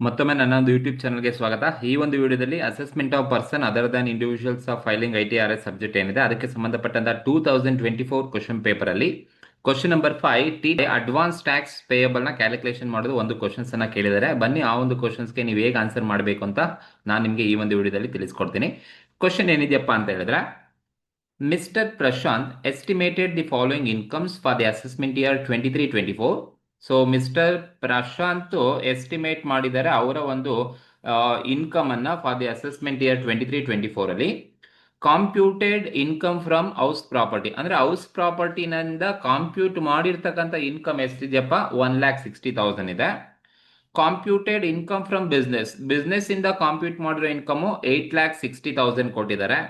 ಮತ್ತೊಮ್ಮೆ ನನ್ನೊಂದು ಯೂಟ್ಯೂಬ್ ಚಾನಲ್ಗೆ ಸ್ವಾಗತ. ಈ ಒಂದು ವಿಡಿಯೋದಲ್ಲಿ assessment of person other than individuals of filing ITRS subject ಏನಿದೆ ಅದಕ್ಕೆ ಸಂಬಂಧಪಟ್ಟಂತ 2024 ಕ್ವಶನ್ ಪೇಪರ್ ಅಲ್ಲಿ question number 5 T advance tax payable ನ ಕ್ಯಾಲ್ಕುಲೇಷನ್ ಮಾಡೋದು ಒಂದು ಕ್ವಶನ್ಸ್ ಅನ್ನ ಕೇಳಿದ್ದಾರೆ. ಬನ್ನಿ ಆ ಒಂದು ಕ್ವಶನ್ಸ್ಗೆ ನೀವು ಹೇಗೆ ಆನ್ಸರ್ ಮಾಡಬೇಕು ಅಂತ ನಾನು ನಿಮಗೆ ಈ ಒಂದು ವಿಡಿಯೋದಲ್ಲಿ ತಿಳಿಸ್ಕೊಡ್ತೀನಿ. ಕ್ವಶನ್ ಏನಿದೆಯಪ್ಪ ಅಂತ ಹೇಳಿದ್ರೆ, mister Prashanth estimated the following incomes for the assessment year 23-24. So mister Prashanth estimate ಮಾಡಿದ್ದಾರೆ ಅವರ ಒಂದು ಇನ್ಕಮ್ ಅನ್ನ ಫಾರ್ ದಿ ಅಸೆಸ್ಮೆಂಟ್ ಇಯರ್ 23-24 ಅಲ್ಲಿ. Computed income from house property ಅಂದ್ರೆ ಹೌಸ್ ಪ್ರಾಪರ್ಟಿನಿಂದ ಕಾಂಪ್ಯೂಟ್ ಮಾಡಿರ್ತಕ್ಕಂಥ ಇನ್ಕಮ್ ಎಷ್ಟಿದೆಯಪ್ಪ, 1,60,000 ಇದೆ. ಕಾಂಪ್ಯೂಟೆಡ್ ಇನ್ಕಮ್ ಫ್ರಮ್ ಬಿಸ್ನೆಸ್ ಇಂದ ಕಾಂಪ್ಯೂಟ್ ಮಾಡಿರೋ ಇನ್ಕಮ್ 8,60,000 ಕೊಟ್ಟಿದ್ದಾರೆ.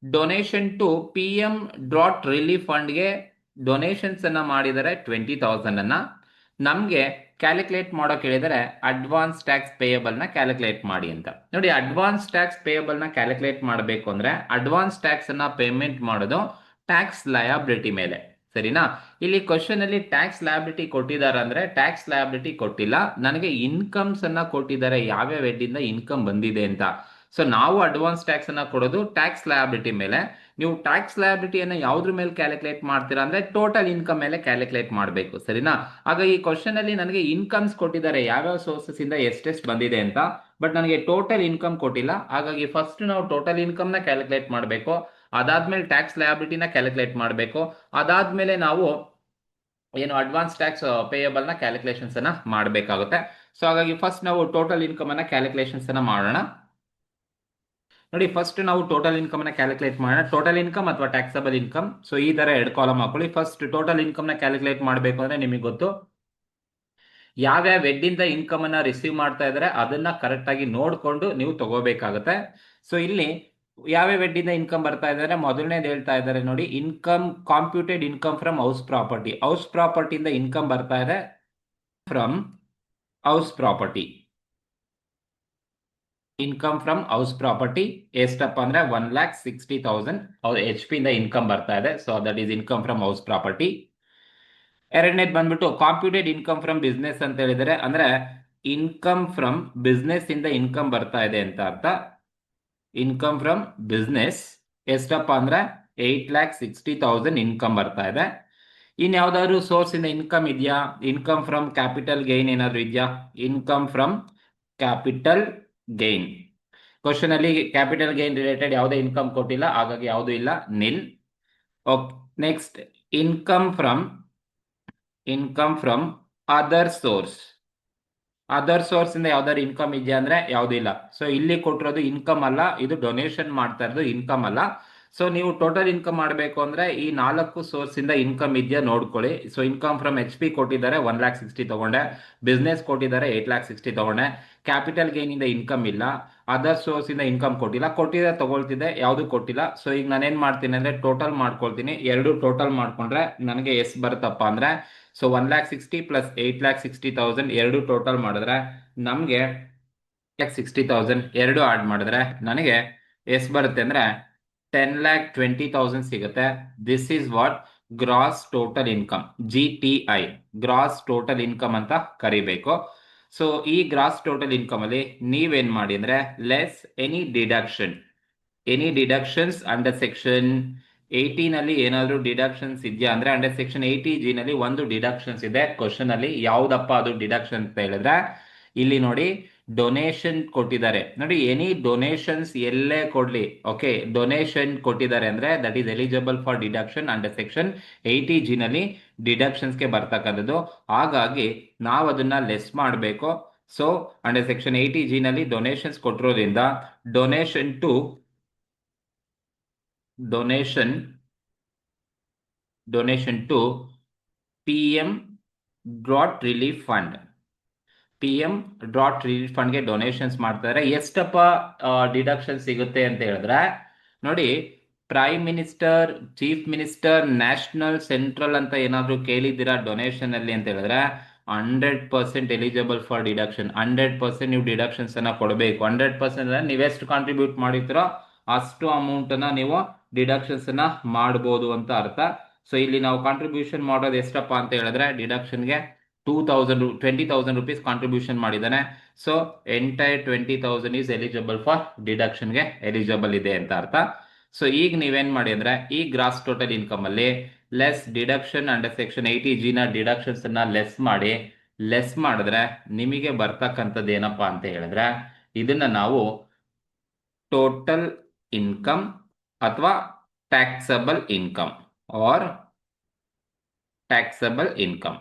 Donation to PM drought relief ಫಂಡ್ಗೆ ಡೊನೇಷನ್ಸ್ ಅನ್ನ ಮಾಡಿದರೆ 20,000 ಅನ್ನ. ನಮ್ಗೆ ಕ್ಯಾಲ್ಕುಲೇಟ್ ಮಾಡೋಕೆ ಹೇಳಿದರೆ ಅಡ್ವಾನ್ಸ್ ಟ್ಯಾಕ್ಸ್ ಪೇಯಬಲ್ ನ ಕ್ಯಾಲ್ಕುಲೇಟ್ ಮಾಡಿ ಅಂತ. ನೋಡಿ, ಅಡ್ವಾನ್ಸ್ ಟ್ಯಾಕ್ಸ್ ಪೇಯಬಲ್ ನ ಕ್ಯಾಲ್ಕುಲೇಟ್ ಮಾಡಬೇಕು ಅಂದ್ರೆ ಅಡ್ವಾನ್ಸ್ ಟ್ಯಾಕ್ಸ್ ಅನ್ನ ಪೇಮೆಂಟ್ ಮಾಡೋದು ಟ್ಯಾಕ್ಸ್ ಲಯಬಿಲಿಟಿ ಮೇಲೆ, ಸರಿನಾ? ಇಲ್ಲಿ ಕ್ವಶನ್ ಅಲ್ಲಿ ಟ್ಯಾಕ್ಸ್ ಲಯಬಿಲಿಟಿ ಕೊಟ್ಟಿದ್ದಾರೆ ಅಂದ್ರೆ ಟ್ಯಾಕ್ಸ್ ಲಯಬಿಲಿಟಿ ಕೊಟ್ಟಿಲ್ಲ, ನನಗೆ ಇನ್ಕಮ್ಸ್ ಅನ್ನ ಕೊಟ್ಟಿದ್ದಾರೆ, ಯಾವ್ಯಾವ ಹೆಡ್ಡಿಂದ ಇನ್ಕಮ್ ಬಂದಿದೆ ಅಂತ. ಸೊ ನಾವು ಅಡ್ವಾನ್ಸ್ ಟ್ಯಾಕ್ಸ್ ಅನ್ನ ಕೊಡೋದು ಟ್ಯಾಕ್ಸ್ ಲಯಬಿಲಿಟಿ ಮೇಲೆ. ನೀವು ಟ್ಯಾಕ್ಸ್ ಲಯಬಿಲಿಟಿಯನ್ನು ಯಾವ್ದ್ರ ಮೇಲೆ ಕ್ಯಾಲ್ಕುಲೇಟ್ ಮಾಡ್ತೀರಾ ಅಂದ್ರೆ ಟೋಟಲ್ ಇನ್ಕಮ್ ಮೇಲೆ ಕ್ಯಾಲ್ಕುಲೇಟ್ ಮಾಡಬೇಕು, ಸರಿನಾ? ಆಗ ಈ ಕ್ವಶನ್ ಅಲ್ಲಿ ನನಗೆ ಇನ್ಕಮ್ಸ್ ಕೊಟ್ಟಿದ್ದಾರೆ, ಯಾವ್ಯಾವ ಸೋರ್ಸಸ್ ಇಂದ ಎಷ್ಟೆಷ್ಟು ಬಂದಿದೆ ಅಂತ, ಬಟ್ ನನಗೆ ಟೋಟಲ್ ಇನ್ಕಮ್ ಕೊಟ್ಟಿಲ್ಲ. ಹಾಗಾಗಿ ಫಸ್ಟ್ ನಾವು ಟೋಟಲ್ ಇನ್ಕಮ್ ನ ಕ್ಯಾಲ್ಕುಲೇಟ್ ಮಾಡಬೇಕು, ಅದಾದ್ಮೇಲೆ ಟ್ಯಾಕ್ಸ್ ಲಯಬಿಲಿಟಿನ ಕ್ಯಾಲ್ಕುಲೇಟ್ ಮಾಡಬೇಕು, ಅದಾದ್ಮೇಲೆ ನಾವು ಏನು ಅಡ್ವಾನ್ಸ್ ಟ್ಯಾಕ್ಸ್ ಪೇಯಬಲ್ ನ ಕ್ಯಾಲ್ಕುಲೇಷನ್ಸ್ ಅನ್ನ ಮಾಡಬೇಕಾಗುತ್ತೆ. ಸೊ ಹಾಗಾಗಿ ಫಸ್ಟ್ ನಾವು ಟೋಟಲ್ ಇನ್ಕಮ್ ಅನ್ನ ಕ್ಯಾಲ್ಕುಲೇಷನ್ಸ್ ಅನ್ನ ಮಾಡೋಣ. ನೋಡಿ, ಫಸ್ಟ್ ನಾವು ಟೋಟಲ್ ಇನ್ಕಮ್ ನ ಕ್ಯಾಲ್ಕುಲೇಟ್ ಮಾಡೋಣ. ಟೋಟಲ್ ಇನ್ಕಮ್ ಅಥವಾ ಟ್ಯಾಕ್ಸಬಲ್ ಇನ್ಕಮ್. ಸೊ ಈ ತರ ಎರಡು ಕಾಲಮ್ ಹಾಕೊಳ್ಳಿ. ಫಸ್ಟ್ ಟೋಟಲ್ ಇನ್ಕಮ್ ನ ಕ್ಯಾಲ್ಕುಲೇಟ್ ಮಾಡಬೇಕು ಅಂದ್ರೆ ನಿಮಗೆ ಗೊತ್ತು, ಯಾವ್ಯಾವ ಹೆಡ್ಡಿಂದ ಇನ್ಕಮ್ ಅನ್ನ ರಿಸೀವ್ ಮಾಡ್ತಾ ಇದಾರೆ ಅದನ್ನ ಕರೆಕ್ಟ್ ಆಗಿ ನೋಡ್ಕೊಂಡು ನೀವು ತಗೋಬೇಕಾಗುತ್ತೆ. ಸೊ ಇಲ್ಲಿ ಯಾವ್ಯಾವ ಹೆಡ್ಡಿಂದ ಇನ್ಕಮ್ ಬರ್ತಾ ಇದ್ದಾರೆ, ಮೊದಲನೇದು ಹೇಳ್ತಾ ಇದ್ದಾರೆ ನೋಡಿ, income computed income from house property. House ಪ್ರಾಪರ್ಟಿಯಿಂದ ಇನ್ಕಮ್ ಬರ್ತಾ ಇದೆ from house property. Income from house property ಎಷ್ಟಪ್ಪ ಅಂದ್ರೆ 1,60,000 HP ಇಂದ ಇನ್ಕಮ್ ಬರ್ತಾ ಇದೆ. So that is income from house property. ಎರಡನೇದು ಬಂದ್ಬಿಟ್ಟು ಕಾಂಪ್ಯೂಟೆಡ್ ಇನ್ಕಮ್ ಫ್ರಮ್ ಬಿಸ್ನೆಸ್ ಅಂತ ಹೇಳಿದರೆ, ಅಂದ್ರೆ ಇನ್ಕಮ್ ಫ್ರಮ್ ಬಿಸ್ನೆಸ್ ಇಂದ ಇನ್ಕಮ್ ಬರ್ತಾ ಇದೆ ಅಂತ ಅರ್ಥ. ಇನ್ಕಮ್ ಫ್ರಮ್ ಬಿಸ್ನೆಸ್ ಎಷ್ಟಪ್ಪ ಅಂದ್ರೆ 8,60,000 ಇನ್ಕಮ್ ಬರ್ತಾ ಇದೆ. ಇನ್ ಯಾವ್ದಾದ್ರು ಸೋರ್ಸ್ ಇಂದ ಇನ್ಕಮ್ ಇದೆಯಾ? ಇನ್ಕಮ್ ಫ್ರಮ್ ಕ್ಯಾಪಿಟಲ್ ಗೈನ್ ಏನಾದ್ರು ಇದೆಯಾ? Income from capital gain. Question ಅಲ್ಲಿ ಕ್ಯಾಪಿಟಲ್ ಗೈನ್ ರಿಲೇಟೆಡ್ ಯಾವುದೇ ಇನ್ಕಮ್ ಕೊಟ್ಟಿಲ್ಲ, ಹಾಗಾಗಿ ಯಾವುದು ಇಲ್ಲ, nil. Okay, next income from other source. Other source ಇಂದ ಯಾವ್ದಾದ್ರು ಇನ್ಕಮ್ ಇದೆಯಾ ಅಂದ್ರೆ ಯಾವ್ದು ಇಲ್ಲ. ಸೊ ಇಲ್ಲಿ ಕೊಟ್ಟಿರೋದು ಇನ್ಕಮ್ ಅಲ್ಲ, ಇದು ಡೊನೇಷನ್ ಮಾಡ್ತಾ ಇರೋದು ಇನ್ಕಮ್ ಅಲ್ಲ. ಸೊ ನೀವು ಟೋಟಲ್ ಇನ್ಕಮ್ ಮಾಡಬೇಕು ಅಂದ್ರೆ ಈ 4 ಸೋರ್ಸ್ ಇಂದ ಇನ್ಕಮ್ ಇದೆಯಾ ನೋಡ್ಕೊಳ್ಳಿ. ಸೊ ಇನ್ಕಮ್ ಫ್ರಮ್ HP ಕೊಟ್ಟಿದ್ದಾರೆ 1,60,000 ತಗೊಂಡೆ, ಬಿಸ್ನೆಸ್ ಕೊಟ್ಟಿದ್ದಾರೆ 8,60,000 ತಗೊಂಡೆ, ಕ್ಯಾಪಿಟಲ್ ಗೇನ್ ಇಂದ ಇನ್ಕಮ್ ಇಲ್ಲ, ಅದರ್ ಸೋರ್ಸ್ ಇಂದ ಇನ್ಕಮ್ ಕೊಟ್ಟಿಲ್ಲ, ಕೊಟ್ಟಿದ್ರೆ ತಗೊಳ್ತಿದ್ದೆ, ಯಾವುದು ಕೊಟ್ಟಿಲ್ಲ. ಸೊ ಈಗ ನಾನೇನ್ ಮಾಡ್ತೀನಿ ಅಂದ್ರೆ ಟೋಟಲ್ ಮಾಡ್ಕೊಳ್ತೀನಿ. ಎರಡು ಟೋಟಲ್ ಮಾಡ್ಕೊಂಡ್ರೆ ನನಗೆ ಎಷ್ಟು ಬರುತ್ತಪ್ಪ ಅಂದ್ರೆ, ಸೊ 1,60,000 ಪ್ಲಸ್ 8,60,000 ಎರಡು ಟೋಟಲ್ ಮಾಡಿದ್ರೆ ನಮಗೆ 60,000 ಎರಡು ಆಡ್ ಮಾಡಿದ್ರೆ ನನಗೆ ಎಷ್ಟು ಬರುತ್ತೆ ಅಂದ್ರೆ 10,20,000 ಸಿಗುತ್ತೆ. This is what gross total income, GTI, gross total income ಅಂತ ಕರಿಬೇಕು. ಸೊ ಈ ಗ್ರಾಸ್ ಟೋಟಲ್ ಇನ್ಕಮ್ ಅಲ್ಲಿ ನೀವೇನ್ ಮಾಡಿ ಅಂದ್ರೆ less any deductions under section 18 ನಲ್ಲಿ ಏನಾದ್ರು ಡಿಡಕ್ಷನ್ಸ್ ಇದೆಯಾ ಅಂದ್ರೆ ಅಂಡರ್ ಸೆಕ್ಷನ್ 80G ನಲ್ಲಿ ಒಂದು ಡಿಡಕ್ಷನ್ಸ್ ಇದೆ. ಕ್ವಶನ್ ಅಲ್ಲಿ ಯಾವ್ದಪ್ಪ ಅದು ಡಿಡಕ್ಷನ್ ಅಂತ ಹೇಳಿದ್ರೆ, ಇಲ್ಲಿ ನೋಡಿ ಡೊನೇಷನ್ ಕೊಟ್ಟಿದ್ದಾರೆ. ನೋಡಿ, ಎನಿ ಡೊನೇಷನ್ಸ್ ಎಲ್ಲೇ ಕೊಡ್ಲಿ, ಓಕೆ, ಡೊನೇಷನ್ ಕೊಟ್ಟಿದ್ದಾರೆ ಅಂದ್ರೆ that is eligible for deduction under section 80G ನಲ್ಲಿ ಡಿಡಕ್ಷನ್ಸ್ಗೆ ಬರ್ತಕ್ಕಂಥದ್ದು. ಹಾಗಾಗಿ ನಾವು ಅದನ್ನ ಲೆಸ್ ಮಾಡಬೇಕು. ಸೊ ಅಂಡರ್ ಸೆಕ್ಷನ್ 80G ನಲ್ಲಿ ಡೊನೇಷನ್ಸ್ ಕೊಟ್ಟಿರೋದ್ರಿಂದ donation to PM drought relief fund. ಗೆ ಡೊನೇಷನ್ಸ್ ಮಾಡ್ತಾರೆ. ಎಷ್ಟಪ್ಪ ಡಿಡಕ್ಷನ್ ಸಿಗುತ್ತೆ ಅಂತ ಹೇಳಿದ್ರೆ, ನೋಡಿ, prime minister, chief minister, national, central ಅಂತ ಏನಾದ್ರು ಕೇಳಿದ್ದೀರಾ ಡೊನೇಷನ್ ಅಲ್ಲಿ ಅಂತ ಹೇಳಿದ್ರೆ 100% ಎಲಿಜಿಬಲ್ ಫಾರ್ ಡಿಡಕ್ಷನ್. 100% ನೀವು ಡಿಡಕ್ಷನ್ಸ್ ಅನ್ನ ಕೊಡಬೇಕು. 100% ನೀವೆಷ್ಟು ಕಾಂಟ್ರಿಬ್ಯೂಟ್ ಮಾಡಿರ್ತೀರೋ ಅಷ್ಟು ಅಮೌಂಟ್ ಅನ್ನ ನೀವು ಡಿಡಕ್ಷನ್ಸ್ ಅನ್ನ ಮಾಡಬಹುದು ಅಂತ ಅರ್ಥ. ಸೊ ಇಲ್ಲಿ ನಾವು ಕಾಂಟ್ರಿಬ್ಯೂಷನ್ ಮಾಡೋದು ಎಷ್ಟಪ್ಪ ಅಂತ ಹೇಳಿದ್ರೆ ಡಿಡಕ್ಷನ್ಗೆ 20,000 rupees ಕಾಂಟ್ರಿಬ್ಯೂಷನ್ ಮಾಡಿದ್ದಾನೆ. So entire 20,000 is eligible for ಡಿಡಕ್ಷನ್ಗೆ ಎಲಿಜಿಬಲ್ ಇದೆ ಅಂತ ಅರ್ಥ. ಸೊ ಈಗ ನೀವೇನ್ ಮಾಡಿ ಅಂದ್ರೆ ಈ ಗ್ರಾಸ್ ಟೋಟಲ್ ಇನ್ಕಮ್ ಅಲ್ಲಿ less deduction under section 80G ನ ಡಿಡಕ್ಷನ್ಸ್ ಅನ್ನ ಲೆಸ್ ಮಾಡಿದ್ರೆ ನಿಮಗೆ ಬರ್ತಕ್ಕಂಥದ್ದು ಏನಪ್ಪಾ ಅಂತ ಹೇಳಿದ್ರೆ ಇದನ್ನ ನಾವು ಟೋಟಲ್ ಇನ್ಕಮ್ ಅಥವಾ taxable income or taxable income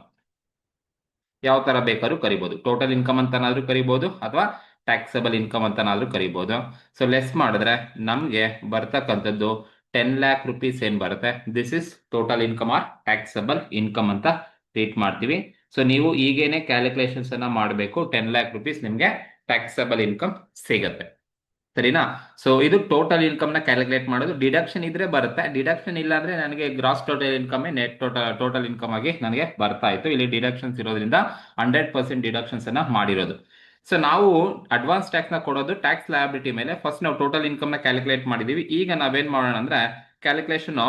ಯಾವ ತರ ಬೇಕಾದ್ರೂ ಕರಿಬಹುದು. ಟೋಟಲ್ ಇನ್ಕಮ್ ಅಂತನಾದ್ರೂ ಕರಿಬಹುದು ಅಥವಾ ಟ್ಯಾಕ್ಸಬಲ್ ಇನ್ಕಮ್ ಅಂತನಾದ್ರೂ ಕರಿಬಹುದು. ಸೊ ಲೆಸ್ ಮಾಡಿದ್ರೆ ನಮ್ಗೆ ಬರ್ತಕ್ಕಂಥದ್ದು 10 lakh rupees ಏನ್ ಬರುತ್ತೆ, this is total income or taxable income ಅಂತ ಟ್ರೀಟ್ ಮಾಡ್ತೀವಿ. ಸೊ ನೀವು ಈಗೇನೆ ಕ್ಯಾಲ್ಕುಲೇಷನ್ಸ್ ಅನ್ನ ಮಾಡಬೇಕು. 10 lakh rupees ನಿಮ್ಗೆ ಟ್ಯಾಕ್ಸಬಲ್ ಇನ್ಕಮ್ ಸಿಗುತ್ತೆ, ಸರಿನಾ? ಸೊ ಇದು ಟೋಟಲ್ ಇನ್ಕಮ್ ನ ಕ್ಯಾಲ್ಕುಲೇಟ್ ಮಾಡೋದು. ಡಿಡಕ್ಷನ್ ಇದ್ರೆ ಬರುತ್ತೆ, ಡಿಡಕ್ಷನ್ ಇಲ್ಲ ಅಂದ್ರೆ ನನಗೆ gross total income net total income ಆಗಿ ನನಗೆ ಬರ್ತಾ ಇತ್ತು. ಇಲ್ಲಿ ಡಿಡಕ್ಷನ್ಸ್ ಇರೋದ್ರಿಂದ 100% ಡಿಡಕ್ಷನ್ಸ್ ಅನ್ನ ಮಾಡಿರೋದು. ಸೊ ನಾವು ಅಡ್ವಾನ್ಸ್ ಟ್ಯಾಕ್ಸ್ ನ ಕೊಡೋದು ಟ್ಯಾಕ್ಸ್ ಲಯಬಿಲಿಟಿ ಮೇಲೆ. ಫಸ್ಟ್ ನಾವು ಟೋಟಲ್ ಇನ್ಕಮ್ ನ ಕ್ಯಾಲ್ಕುಲೇಟ್ ಮಾಡಿದೀವಿ. ಈಗ ನಾವೇನ್ ಮಾಡೋಣ ಅಂದ್ರೆ ಕ್ಯಾಲ್ಕುಲೇಷನ್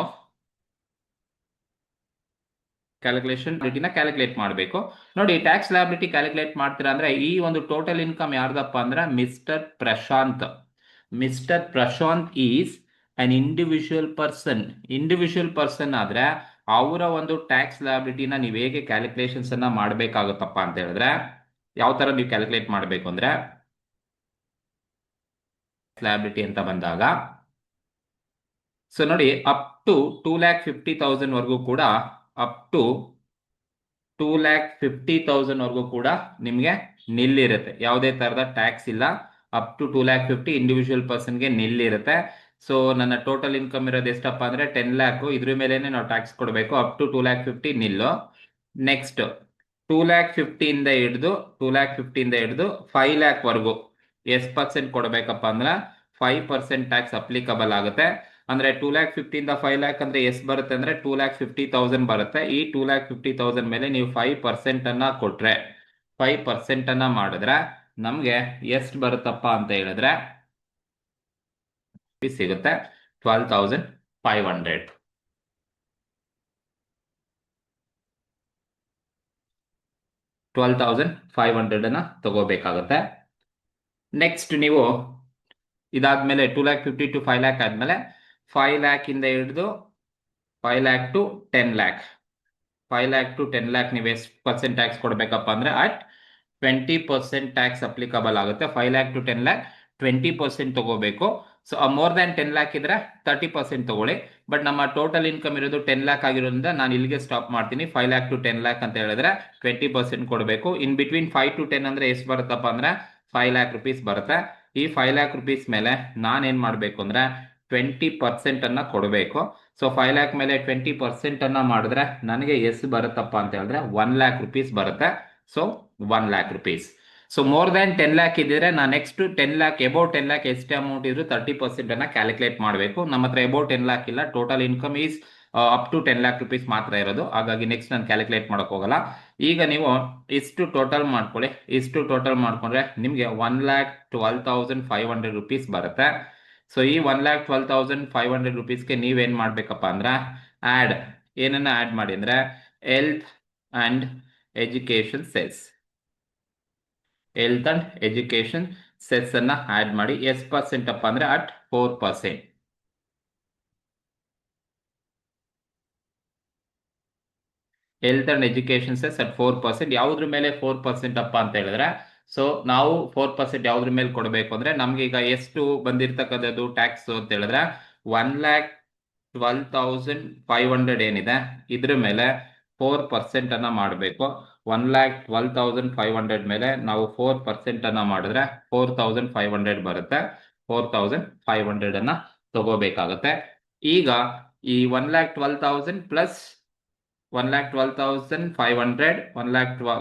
ಕ್ಯಾಲ್ಕುಲೇಟ್ ಮಾಡಬೇಕು. ನೋಡಿ, ಟ್ಯಾಕ್ಸ್ ಲಯಬಿಲಿಟಿ ಕ್ಯಾಲ್ಕುಲೇಟ್ ಮಾಡ್ತೀರಾ ಅಂದ್ರೆ ಈ ಒಂದು ಟೋಟಲ್ ಇನ್ಕಮ್ ಯಾರ್ದಪ್ಪ ಅಂದ್ರೆ mister Prashanth is an individual person ಆದ್ರೆ ಅವರ ಒಂದು ಟ್ಯಾಕ್ಸ್ ಲಯಬಿಲಿಟಿನ ನೀವು ಹೇಗೆ ಕ್ಯಾಲ್ಕುಲೇಷನ್ಸ್ ಅನ್ನ ಮಾಡಬೇಕಾಗುತ್ತಪ್ಪ ಅಂತ ಹೇಳಿದ್ರೆ ಯಾವ ತರ ನೀವು ಕ್ಯಾಲ್ಕುಲೇಟ್ ಮಾಡಬೇಕು ಅಂದ್ರೆ ಲಯಬಿಲಿಟಿ ಅಂತ ಬಂದಾಗ ಸೊ ನೋಡಿ ಅಪ್ ಟು 2,50,000 ವರೆಗೂ ಕೂಡ ಅಪ್ ಟು 2,50,000 ವರೆಗೂ ಕೂಡ ನಿಮ್ಗೆ ನಿಲ್ಲಿರುತ್ತೆ, ಯಾವುದೇ ತರದ ಟ್ಯಾಕ್ಸ್ ಇಲ್ಲ. ಅಪ್ ಟು 2,50,000 ಇಂಡಿವಿಜುವಲ್ ಪರ್ಸನ್ಗೆ ನಿಲ್ಲಿರುತ್ತೆ. ಸೊ ನನ್ನ ಟೋಟಲ್ ಇನ್ಕಮ್ ಇರೋದು ಎಷ್ಟಪ್ಪ ಅಂದ್ರೆ 10 lakh, ಇದ್ರ ಮೇಲೆನೆ ನಾವು ಟ್ಯಾಕ್ಸ್ ಕೊಡಬೇಕು. ಅಪ್ ಟು 2,50,000 ನಿಲ್ಲು. ನೆಕ್ಸ್ಟ್ 2,50,000 ಇಂದ ಹಿಡಿದು 5 lakh ವರೆಗೂ ಎಷ್ಟು ಪರ್ಸೆಂಟ್ ಕೊಡಬೇಕಪ್ಪ ಅಂದ್ರೆ 5% ಟ್ಯಾಕ್ಸ್ ಅಪ್ಲಿಕಬಲ್ ಆಗುತ್ತೆ. ಅಂದ್ರೆ 2,50,000 ಇಂದ 5 lakh ಅಂದ್ರೆ ಎಷ್ಟು ಬರುತ್ತೆ ಅಂದ್ರೆ 2,50,000 ಬರುತ್ತೆ. ಈ 2,50,000 ಮೇಲೆ ನೀವು 5% ಅನ್ನ ಕೊಟ್ರೆ 5% ಅನ್ನ ಮಾಡಿದ್ರೆ ನಮ್ಗೆ ಎಷ್ಟು ಬರುತ್ತಪ್ಪ ಅಂತ ಹೇಳಿದ್ರೆ ಸಿಗುತ್ತೆ 12,500. 12,500 ಅನ್ನ ತಗೋಬೇಕಾಗುತ್ತೆ. ನೆಕ್ಸ್ಟ್ ನೀವು ಇದಾದ್ಮೇಲೆ 2,50,000 to 5 lakh ಆದ್ಮೇಲೆ 5 lakh ಇಂದ ಹಿಡಿದು 5 lakh to 10 lakh 5 lakh to 10 lakh ನೀವು ಎಷ್ಟು ಪರ್ಸೆಂಟ್ ಟ್ಯಾಕ್ಸ್ ಕೊಡಬೇಕಪ್ಪ ಅಂದ್ರೆ ಅಟ್ 20% ಟ್ಯಾಕ್ಸ್ ಅಪ್ಲಿಕಬಲ್ ಆಗುತ್ತೆ. 5 lakh to 10 lakh 20% ತಗೋಬೇಕು. ಸೊ ಮೋರ್ ದ್ಯಾನ್ 10 lakh ಇದ್ರೆ 30% ತಗೊಳ್ಳಿ. ಬಟ್ ನಮ್ಮ ಟೋಟಲ್ ಇನ್ಕಮ್ ಇರೋದು 10 lakh ಆಗಿರೋದ್ರಿಂದ ನಾನು ಇಲ್ಲಿಗೆ ಸ್ಟಾಪ್ ಮಾಡ್ತೀನಿ. 5 lakh to 10 lakh ಅಂತ ಹೇಳಿದ್ರೆ 20% ಕೊಡಬೇಕು. ಇನ್ ಬಿಟ್ವೀನ್ 5 to 10 ಅಂದ್ರೆ ಎಷ್ಟು ಬರುತ್ತಪ್ಪ ಅಂದ್ರೆ 5 lakh rupees ಬರುತ್ತೆ. ಈ 5 lakh rupees ಮೇಲೆ ನಾನೇನ್ ಮಾಡ್ಬೇಕು ಅಂದ್ರೆ 20% ಅನ್ನ ಕೊಡಬೇಕು. ಸೊ 5 lakh ಮೇಲೆ 20% ಅನ್ನ ಮಾಡಿದ್ರೆ ನನಗೆ ಎಷ್ಟು ಬರುತ್ತಪ್ಪ ಅಂತ ಹೇಳಿದ್ರೆ 1 lakh rupees ಬರುತ್ತೆ. So 1 lakh rupees. So more than 10 lakh ಇದ್ದಿದ್ರೆ ನಾನು ನೆಕ್ಸ್ಟ್ 10 lakh ಅಬೌವ್ 10 lakh ಎಷ್ಟೇ ಅಮೌಂಟ್ ಇದ್ರು 30% ಅನ್ನ ಕ್ಯಾಲ್ಕುಲೇಟ್ ಮಾಡಬೇಕು. ನಮ್ಮ ಹತ್ರ ಅಬೌವ್ 10 lakh ಇಲ್ಲ, total income is up to 10 lakh rupees ಮಾತ್ರ ಇರೋದು. ಹಾಗಾಗಿ ನೆಕ್ಸ್ಟ್ ನಾನು ಕ್ಯಾಲ್ಕುಲೇಟ್ ಮಾಡಕ್ ಹೋಗಲ್ಲ. ಈಗ ನೀವು ಇಷ್ಟು ಟೋಟಲ್ ಮಾಡ್ಕೊಳ್ಳಿ. ಇಷ್ಟು ಟೋಟಲ್ ಮಾಡ್ಕೊಂಡ್ರೆ ನಿಮ್ಗೆ 1,12,500 rupees ಬರುತ್ತೆ. ಸೊ ಈ 1,12,500 rupeesಗೆ ನೀವೇನ್ ಮಾಡ್ಬೇಕಪ್ಪ ಅಂದ್ರೆ ಏನನ್ನ ಆಡ್ ಮಾಡಿ ಅಂದ್ರೆ ಹೆಲ್ತ್ ಅಂಡ್ ಎಜುಕೇಶನ್ ಸೆಸ್ ಅನ್ನ ಆಡ್ ಮಾಡಿ. ಎಷ್ಟು ಪರ್ಸೆಂಟ್ ಅಪ್ಪ ಅಂದ್ರೆ at 4%. Health and education cess at 4%. ಯಾವ್ದ್ರ ಮೇಲೆ 4% ಅಪ್ಪ ಅಂತ ಹೇಳಿದ್ರೆ ಸೊ ನಾವು 4% ಯಾವ್ದ್ರ ಮೇಲೆ ಕೊಡಬೇಕು ಅಂದ್ರೆ ನಮ್ಗೆ ಈಗ ಎಷ್ಟು ಬಂದಿರ್ತಕ್ಕಂಥದ್ದು ಟ್ಯಾಕ್ಸ್ ಅಂತ ಹೇಳಿದ್ರೆ 1,12,500 ಏನಿದೆ ಇದ್ರ ಮೇಲೆ 4% ಅನ್ನ ಮಾಡಬೇಕು. 1,12,500 ಮೇಲೆ ನಾವು 4% ಅನ್ನ ಮಾಡಿದ್ರೆ 4,500 ಬರುತ್ತೆ. 4,500 ಅನ್ನ ತಗೋಬೇಕಾಗತ್ತೆ. ಈಗ ಈ 1,12,000 ಪ್ಲಸ್ 1,12,500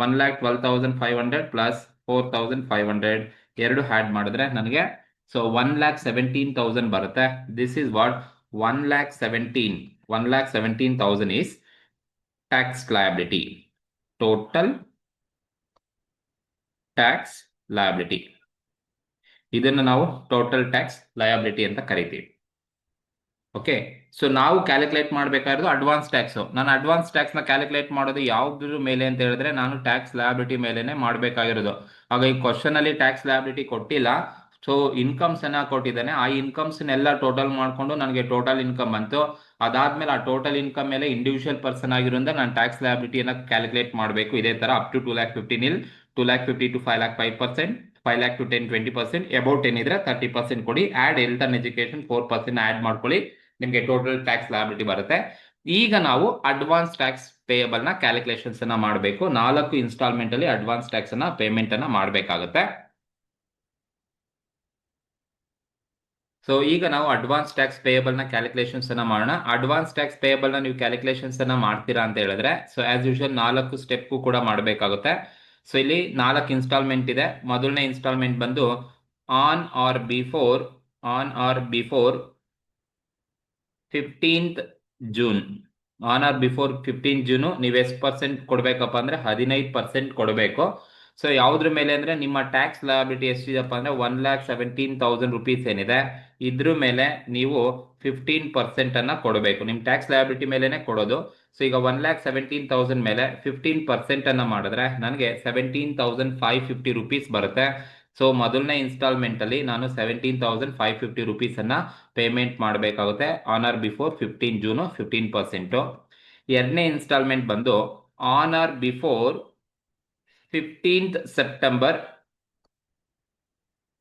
1,12,500 ಪ್ಲಸ್ 4,500 ಎರಡು ಆಡ್ ಮಾಡಿದ್ರೆ ನನಗೆ ಸೊ 1,17,000 ಬರುತ್ತೆ. This is what 1,17,000 is tax liability, total tax liability. ಇದನ್ನು ನಾವು ಟೋಟಲ್ ಟ್ಯಾಕ್ಸ್ ಲಯಬಿಲಿಟಿ ಅಂತ ಕರಿತೀವಿ. ಓಕೆ. ಸೊ ನಾವು ಕ್ಯಾಲ್ಕುಲೇಟ್ ಮಾಡಬೇಕಾಗಿರೋದು ಅಡ್ವಾನ್ಸ್ ಟ್ಯಾಕ್ಸ್. ನಾನು ಅಡ್ವಾನ್ಸ್ ಟ್ಯಾಕ್ಸ್ ನ ಕ್ಯಾಲ್ಕುಲೇಟ್ ಮಾಡೋದು ಯಾವ್ದ್ರ ಮೇಲೆ ಅಂತ ಹೇಳಿದ್ರೆ ನಾನು ಟ್ಯಾಕ್ಸ್ ಲಯಬಿಲಿಟಿ ಮೇಲೆನೆ ಮಾಡಬೇಕಾಗಿರೋದು. ಆಗ ಈ ಕ್ವಶನ್ ಅಲ್ಲಿ ಟ್ಯಾಕ್ಸ್ ಲಯಬಿಲಿಟಿ ಕೊಟ್ಟಿಲ್ಲ, ಸೊ ಇನ್ಕಮ್ಸ್ ಅನ್ನ ಕೊಟ್ಟಿದ್ದಾನೆ. ಆ ಇನ್ಕಮ್ಸ್ ನೆಲ್ಲ ಟೋಟಲ್ ಮಾಡ್ಕೊಂಡು ನನಗೆ ಟೋಟಲ್ ಇನ್ಕಮ್ ಬಂತು. ಅದಾದ್ಮೇಲೆ ಆ ಟೋಟಲ್ ಇನ್ಕಮ್ ಮೇಲೆ ಇಂಡಿವಿಜುವಲ್ ಪರ್ಸನ್ ಆಗಿರೋದ್ರಿಂದ ನಾನು ಟ್ಯಾಕ್ಸ್ ಲಯಬಿಲಿಟಿಯನ್ನ ಕ್ಯಾಲ್ಕುಲೇಟ್ ಮಾಡಬೇಕು. ಇದೇ ತರ up to 2,50,000 nil, 2,50,000 to 5,00,000 5%, 5,00,000 to 10 20%, about 10 ಇದ್ರೆ 30% ಕೊಡಿ. Add health and education 4% add ಮಾಡ್ಕೊಳ್ಳಿ, ನಿಮಗೆ ಟೋಟಲ್ ಟ್ಯಾಕ್ಸ್ ಲಯಬಿಲಿಟಿ ಬರುತ್ತೆ. ಈಗ ನಾವು ಅಡ್ವಾನ್ಸ್ ಟ್ಯಾಕ್ಸ್ ಪೇಯಬಲ್ ನ ಕ್ಯಾಲ್ಕುಲೇಷನ್ಸ್ ಅನ್ನ ಮಾಡಬೇಕು. 4 ಇನ್ಸ್ಟಾಲ್ಮೆಂಟ್ ಅಲ್ಲಿ ಅಡ್ವಾನ್ಸ್ ಟ್ಯಾಕ್ಸ್ ಅನ್ನ ಪೇಮೆಂಟ್ ಅನ್ನ ಮಾಡಬೇಕಾಗುತ್ತೆ. ಸೊ ಈಗ ನಾವು ಅಡ್ವಾನ್ಸ್ ಟ್ಯಾಕ್ಸ್ ಪೇಯಬಲ್ ನ ಕ್ಯಾಲ್ಕುಲೇಷನ್ಸ್ ಅನ್ನ ಮಾಡೋಣ. ಅಡ್ವಾನ್ಸ್ ಟ್ಯಾಕ್ಸ್ ಪೇಯಬಲ್ ನ ನೀವು ಕ್ಯಾಲ್ಕುಲೇಷನ್ಸ್ ಅನ್ನ ಮಾಡ್ತೀರಾ ಅಂತ ಹೇಳಿದ್ರೆ, ಸೊ ಆಸ್ ಯೂಶುವಲ್ 4 ಸ್ಟೆಪ್ ಕೂಡ ಮಾಡಬೇಕಾಗುತ್ತೆ. ಸೊ ಇಲ್ಲಿ 4 ಇನ್ಸ್ಟಾಲ್ಮೆಂಟ್ ಇದೆ. ಮೊದಲನೇ ಇನ್ಸ್ಟಾಲ್ಮೆಂಟ್ ಬಂದು on or before 15th June. On or before 15 June ನೀವು ಎಷ್ಟು ಪರ್ಸೆಂಟ್ ಕೊಡ್ಬೇಕಪ್ಪ ಅಂದ್ರೆ 15% ಕೊಡಬೇಕು. ಸೊ ಯಾವ್ದ್ರ ಮೇಲೆ ಅಂದ್ರೆ ನಿಮ್ಮ ಟ್ಯಾಕ್ಸ್ ಲಯಬಿಲಿಟಿ ಎಷ್ಟಿದೆಪ್ಪ ಅಂದ್ರೆ 1,17,000 ರುಪೀಸ್ ಏನಿದೆ, ಇದ್ರ ಮೇಲೆ ನೀವು 15% ಅನ್ನ ಕೊಡಬೇಕು. ನಿಮ್ ಟ್ಯಾಕ್ಸ್ ಲಯಬಿಲಿಟಿ ಮೇಲೆನೆ ಕೊಡೋದು. ಸೊ ಈಗ 1,17,000 ಮೇಲೆ 15% ಅನ್ನ ಮಾಡಿದ್ರೆ ನನಗೆ 17,550 ರುಪೀಸ್ ಬರುತ್ತೆ. ಸೊ ಮೊದಲನೇ ಇನ್ಸ್ಟಾಲ್ಮೆಂಟ್ ಅಲ್ಲಿ ನಾನು 17,550 ರುಪೀಸ್ ಅನ್ನ ಪೇಮೆಂಟ್ ಮಾಡಬೇಕಾಗುತ್ತೆ ಆನ್ ಆರ್ ಬಿಫೋರ್ 15 ಜೂನ್ 15%. ಎರಡನೇ ಇನ್ಸ್ಟಾಲ್ಮೆಂಟ್ ಬಂದು on or before 15th September.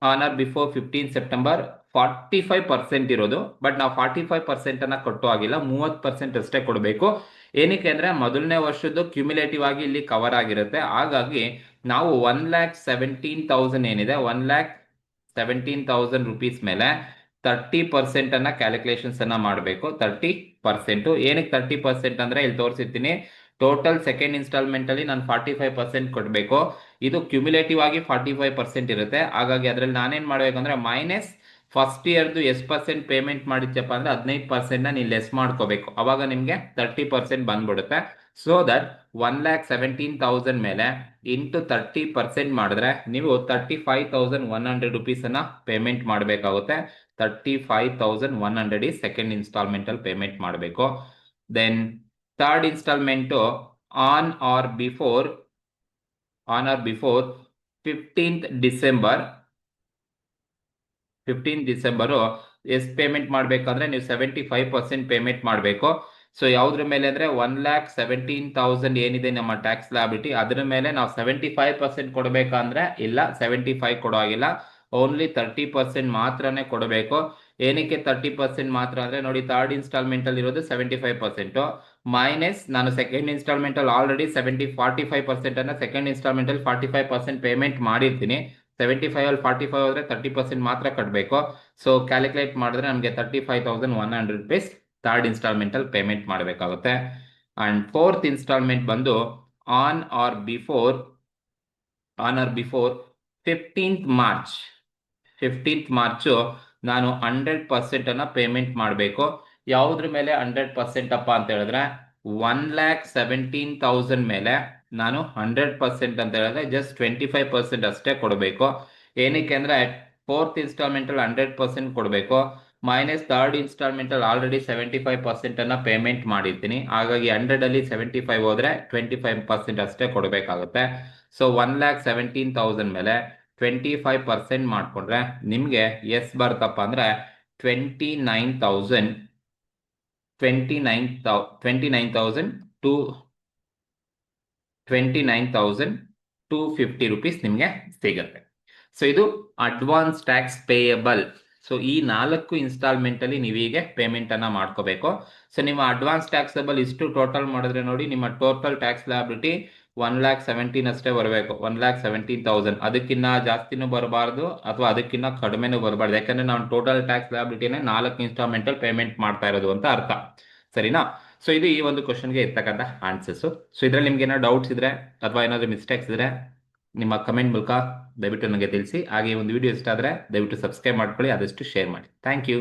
On or before 15 September 45% ಇರೋದು, ಬಟ್ ನಾವು 45% ಅನ್ನ ಕೊಟ್ಟು ಆಗಿಲ್ಲ, 30% ಅಷ್ಟೇ ಕೊಡಬೇಕು. ಏನಕ್ಕೆ ಅಂದ್ರೆ ಮೊದಲನೇ ವರ್ಷದ್ದು ಕ್ಯುಮ್ಯುಲೇಟಿವ್ ಆಗಿ ಇಲ್ಲಿ ಕವರ್ ಆಗಿರುತ್ತೆ. ಹಾಗಾಗಿ ನಾವು 1,17,000 ಏನಿದೆ, 1,17,000 ರುಪೀಸ್ ಮೇಲೆ 30% ಅನ್ನ ಕ್ಯಾಲ್ಕುಲೇಷನ್ಸ್ ಅನ್ನ ಮಾಡಬೇಕು. 30%. ಏನಕ್ಕೆ 30% ಅಂದ್ರೆ ಇಲ್ಲಿ ತೋರಿಸಿರ್ತೀನಿ. ಟೋಟಲ್ ಸೆಕೆಂಡ್ ಇನ್ಸ್ಟಾಲ್ಮೆಂಟ್ ಅಲ್ಲಿ ನಾನು 45% ಕೊಡಬೇಕು. ಇದು ಕ್ಯುಮ್ಯುಲೇಟಿವ್ ಆಗಿ 45% ಇರುತ್ತೆ. ಹಾಗಾಗಿ ಅದ್ರಲ್ಲಿ ನಾನೇನ್ ಮಾಡ್ಬೇಕು ಅಂದ್ರೆ ಮೈನಸ್ ಫಸ್ಟ್ ಇಯರ್ದು ಎಷ್ಟು ಪರ್ಸೆಂಟ್ ಪೇಮೆಂಟ್ ಮಾಡಿದ್ಯಪ್ಪ ಅಂದ್ರೆ 15% ನೀವು ಲೆಸ್ ಮಾಡ್ಕೋಬೇಕು. ಅವಾಗ ನಿಮ್ಗೆ 30% ಬಂದ್ಬಿಡುತ್ತೆ. ಸೊ ದಟ್ 1,17,000 ಮೇಲೆ ಇಂಟು 30% ಮಾಡಿದ್ರೆ ನೀವು 35,100 ರುಪೀಸ್ ಅನ್ನ ಪೇಮೆಂಟ್ ಮಾಡಬೇಕಾಗುತ್ತೆ. 35,100 ಈ ಸೆಕೆಂಡ್ ಇನ್ಸ್ಟಾಲ್ಮೆಂಟ್ ಅಲ್ಲಿ ಪೇಮೆಂಟ್ ಮಾಡಬೇಕು. Then third installment on or before 15th December. 15 December ಎಷ್ಟು ಪೇಮೆಂಟ್ ಮಾಡಬೇಕಂದ್ರೆ ನೀವು 75% ಪೇಮೆಂಟ್ ಮಾಡಬೇಕು. ಸೊ ಯಾವ್ದ್ರ ಮೇಲೆ ಅಂದ್ರೆ 1,17,000 ಏನಿದೆ ನಮ್ಮ ಟ್ಯಾಕ್ಸ್ ಲಯಬಿಲಿಟಿ, ಅದ್ರ ಮೇಲೆ ನಾವು 75% ಕೊಡಬೇಕಂದ್ರೆ ಇಲ್ಲ, 75 ಕೊಡೋ ಆಗಿಲ್ಲ, ಓನ್ಲಿ 30% ಮಾತ್ರನೇ ಕೊಡಬೇಕು. ಏನಕ್ಕೆ 30% ಮಾತ್ರ ಅಂದ್ರೆ ನೋಡಿ, ಥರ್ಡ್ ಇನ್ಸ್ಟಾಲ್ಮೆಂಟ್ ಅಲ್ಲಿ ಇರೋದು 75%, ಮೈನಸ್ ನಾನು ಸೆಕೆಂಡ್ ಇನ್ಸ್ಟಾಲ್ಮೆಂಟ್ ಅಲ್ಲಿ ಆಲ್ರೆಡಿ 45% ಅನ್ನ ಸೆಕೆಂಡ್ ಇನ್ಸ್ಟಾಲ್ಮೆಂಟ್ ಅಲ್ಲಿ 45% ಪೇಮೆಂಟ್ ಮಾಡಿರ್ತೀನಿ. 75 ಅಲ್ಲಿ 45 ಹೋದ್ರೆ 30% ಮಾತ್ರ ಕಟ್ಟಬೇಕು. ಸೊ ಕ್ಯಾಲ್ಕುಲೇಟ್ ಮಾಡಿದ್ರೆ ನಮಗೆ 35,100 ರುಪೀಸ್ ಥರ್ಡ್ ಇನ್ಸ್ಟಾಲ್ಮೆಂಟ್ ಅಲ್ಲಿ ಪೇಮೆಂಟ್ ಮಾಡಬೇಕಾಗುತ್ತೆ. ಅಂಡ್ ಫೋರ್ತ್ ಇನ್ಸ್ಟಾಲ್ಮೆಂಟ್ ಬಂದು on or before 15th March. 15th March ನಾನು 100% ಅನ್ನ ಪೇಮೆಂಟ್ ಮಾಡಬೇಕು. ಯಾವುದ್ರ ಮೇಲೆ 100% ಅಪ್ಪ ಅಂತ ಹೇಳಿದ್ರೆ 1,17,000 ಮೇಲೆ ನಾನು 100% ಅಂತ ಹೇಳಿದ್ರೆ ಜಸ್ಟ್ 25% ಅಷ್ಟೇ ಕೊಡಬೇಕು. ಏನಕ್ಕೆ ಅಂದ್ರೆ ಫೋರ್ತ್ ಇನ್ಸ್ಟಾಲ್ಮೆಂಟ್ ಅಲ್ಲಿ 100% ಕೊಡಬೇಕು, ಮೈನಸ್ ಥರ್ಡ್ ಇನ್ಸ್ಟಾಲ್ಮೆಂಟ್ ಅಲ್ಲಿ ಆಲ್ರೆಡಿ 75% ಅನ್ನ ಪೇಮೆಂಟ್ ಮಾಡಿರ್ತೀನಿ. ಹಾಗಾಗಿ 100 ಅಲ್ಲಿ 75 ಹೋದ್ರೆ 25% ಅಷ್ಟೇ ಕೊಡಬೇಕಾಗುತ್ತೆ. ಸೊ 1,17,000 ಮೇಲೆ 25% ಮಾಡ್ಕೊಂಡ್ರೆ ನಿಮ್ಗೆ ಎಸ್ ಬರ್ತಪ್ಪ ಅಂದ್ರೆ 29,250 ರುಪೀಸ್ ನಿಮ್ಗೆ ಸಿಗುತ್ತೆ. ಸೊ ಇದು ಅಡ್ವಾನ್ಸ್ ಟ್ಯಾಕ್ಸ್ ಪೇಯಬಲ್. ಸೊ ಈ 4 ಇನ್ಸ್ಟಾಲ್ಮೆಂಟ್ ಅಲ್ಲಿ ನೀವೀಗೆ ಪೇಮೆಂಟ್ ಅನ್ನ ಮಾಡ್ಕೋಬೇಕು. ಸೊ ನಿಮ್ಮ ಅಡ್ವಾನ್ಸ್ ಟ್ಯಾಕ್ಸಬಲ್ ಇಷ್ಟು ಟೋಟಲ್ ಮಾಡಿದ್ರೆ ನೋಡಿ, ನಿಮ್ಮ ಟೋಟಲ್ ಟ್ಯಾಕ್ಸ್ ಲಯಬಿಲಿಟಿ 1,17,000 ಅಷ್ಟೇ ಬರಬೇಕು. 1,17,000, ಅದಕ್ಕಿಂತ ಜಾಸ್ತಿನೂ ಬರಬಾರ್ದು ಅಥವಾ ಅದಕ್ಕಿಂತ ಕಡಿಮೆನೂ ಬರಬಾರ್ದು. ಯಾಕಂದ್ರೆ ನಾವು ಟೋಟಲ್ ಟ್ಯಾಕ್ಸ್ ಲಯಬಿಲಿಟಿನೇ 4 ಇನ್ಸ್ಟಾಲ್ಮೆಂಟ್ ಅಲ್ಲಿ ಪೇಮೆಂಟ್ ಮಾಡ್ತಾ ಇರೋದು ಅಂತ ಅರ್ಥ. ಸರಿನಾ? ಸೊ ಇದು ಈ ಒಂದು ಕ್ವಶನ್ಗೆ ಇರ್ತಕ್ಕಂಥ ಆನ್ಸರ್ಸ್. ಸೊ ಇದ್ರಲ್ಲಿ ನಿಮ್ಗೆ ಏನೋ ಡೌಟ್ಸ್ ಇದ್ರೆ ಅಥವಾ ಏನಾದ್ರು ಮಿಸ್ಟೇಕ್ಸ್ ಇದ್ರೆ ನಿಮ್ಮ ಕಮೆಂಟ್ ಮೂಲಕ ದಯವಿಟ್ಟು ನನಗೆ ತಿಳಿಸಿ. ಹಾಗೆ ಒಂದು ವಿಡಿಯೋ ಇಷ್ಟ ಆದರೆ ದಯವಿಟ್ಟು ಸಬ್ಸ್ಕ್ರೈಬ್ ಮಾಡ್ಕೊಳ್ಳಿ, ಆದಷ್ಟು ಶೇರ್ ಮಾಡಿ. Thank you.